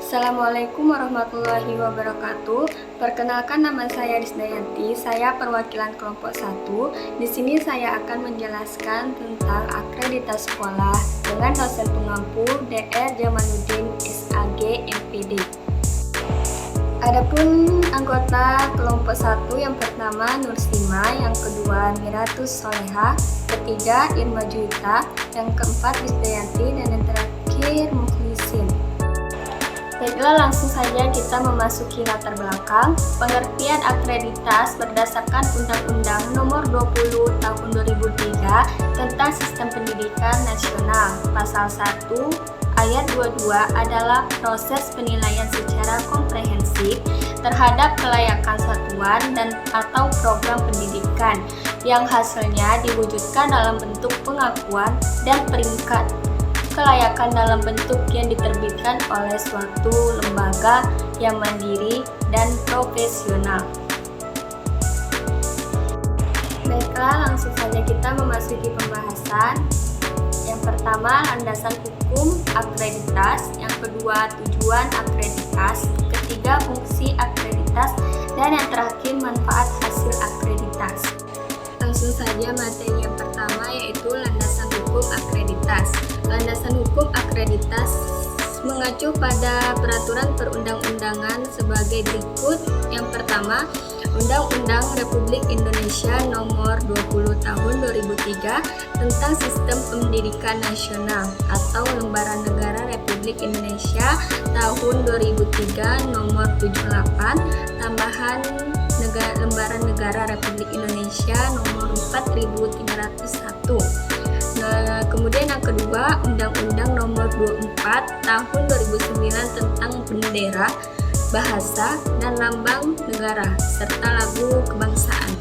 Assalamualaikum warahmatullahi wabarakatuh. Perkenalkan, nama saya Risdayanti. Saya perwakilan kelompok 1. Di sini saya akan menjelaskan tentang akreditasi sekolah dengan dosen pengampu Dr. Jamaluddin SAG MPD. Adapun anggota kelompok 1 yang pertama Nursima, yang kedua Miratus Solehah, ketiga Irma Juwita, yang keempat Risdayanti, dan yang terakhir Mukhlisin. Baiklah, langsung saja kita memasuki latar belakang. Pengertian akreditas berdasarkan Undang-Undang Nomor 20 Tahun 2003 tentang Sistem Pendidikan Nasional. Pasal 1 Ayat 22 adalah proses penilaian secara komprehensif terhadap kelayakan satuan dan atau program pendidikan yang hasilnya diwujudkan dalam bentuk pengakuan dan peringkat kelayakan dalam bentuk yang diterbitkan oleh suatu lembaga yang mandiri dan profesional. Baiklah, langsung saja kita memasuki pembahasan. Yang pertama, landasan hukum akreditas. Yang kedua, tujuan akreditas. Ketiga, fungsi akreditas. Dan yang terakhir, manfaat hasil akreditas. Langsung saja materi yang pertama, yaitu landasan hukum akreditas. Landasan hukum akreditas mengacu pada peraturan perundang-undangan sebagai berikut. Yang pertama, Undang-Undang Republik Indonesia Nomor 20 Tahun 2003 tentang Sistem Pendidikan Nasional atau Lembaran Negara Republik Indonesia Tahun 2003 Nomor 78 tambahan Lembaran Negara Republik Indonesia Nomor 4301. Nah, kemudian yang kedua, Undang-Undang Nomor 24 Tahun 2009 tentang Bendera, Bahasa, dan Lambang Negara serta Lagu Kebangsaan.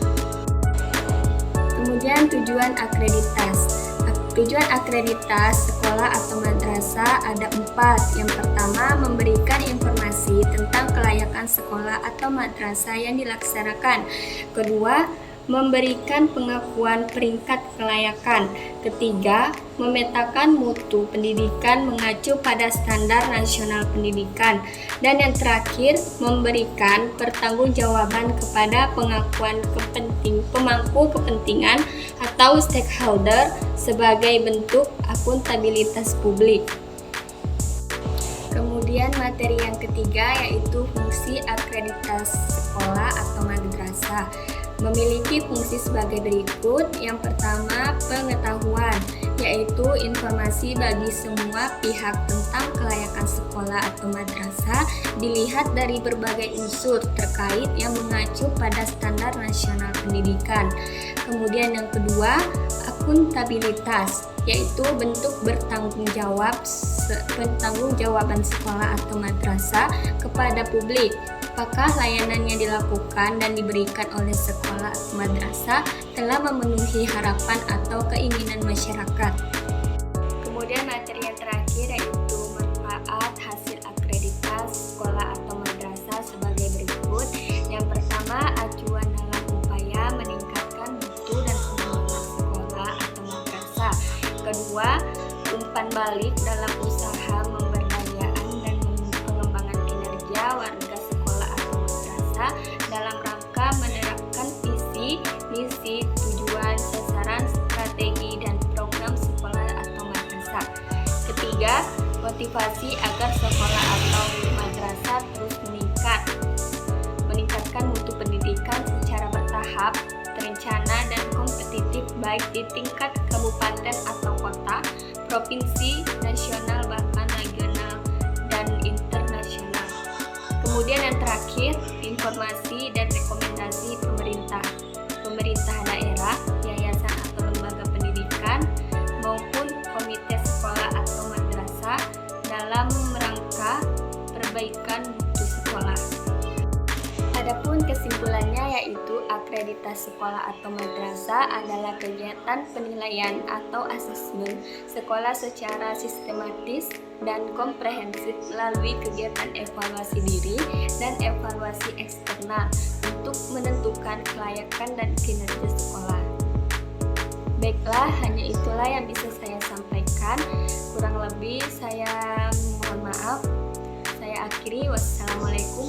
Kemudian tujuan akreditas. Tujuan akreditas sekolah atau madrasah ada 4. Yang pertama, memberikan informasi tentang kelayakan sekolah atau madrasah yang dilaksanakan. Kedua, memberikan pengakuan peringkat kelayakan. Ketiga, memetakan mutu pendidikan mengacu pada standar nasional pendidikan. Dan yang terakhir, memberikan pertanggungjawaban kepada pemangku kepentingan atau stakeholder sebagai bentuk akuntabilitas publik. Kemudian materi yang ketiga, yaitu fungsi akreditasi sekolah atau madrasah. Memiliki fungsi sebagai berikut. Yang pertama, pengetahuan, yaitu informasi bagi semua pihak tentang kelayakan sekolah atau madrasah dilihat dari berbagai unsur terkait yang mengacu pada standar nasional pendidikan. Kemudian yang kedua, akuntabilitas, yaitu bentuk pertanggungjawaban sekolah atau madrasah kepada publik. Apakah layanan yang dilakukan dan diberikan oleh sekolah atau madrasah telah memenuhi harapan atau keinginan masyarakat. Kemudian materi yang terakhir, yaitu manfaat hasil akreditas sekolah atau madrasah sebagai berikut. Yang pertama, acuan dalam upaya meningkatkan mutu dan pengelolaan sekolah atau madrasah. Kedua, umpan balik dalam usaha pemberdayaan dan pengembangan kinerja warga sekolah atau madrasah dalam rangka menerapkan visi, misi, tujuan, sasaran, strategi, dan program sekolah atau madrasah. Ketiga, motivasi agar sekolah atau madrasah terus meningkatkan mutu pendidikan secara bertahap, terencana, dan kompetitif baik di tingkat kabupaten atau kota, provinsi, nasional, bahkan regional, dan internasional. Kemudian yang terakhir, informasi dan rekomendasi pemerintah daerah, yayasan atau lembaga pendidikan, maupun komite sekolah atau madrasah dalam rangka perbaikan mutu sekolah. Adapun kesimpulannya, yaitu akreditasi sekolah atau madrasah adalah kegiatan penilaian atau asesmen sekolah secara sistematis dan komprehensif melalui kegiatan evaluasi diri dan evaluasi eksternal untuk menentukan kelayakan dan kinerja sekolah. Baiklah, hanya itulah yang bisa saya sampaikan. Kurang lebih saya mohon maaf. Saya saya akhiri. Wassalamualaikum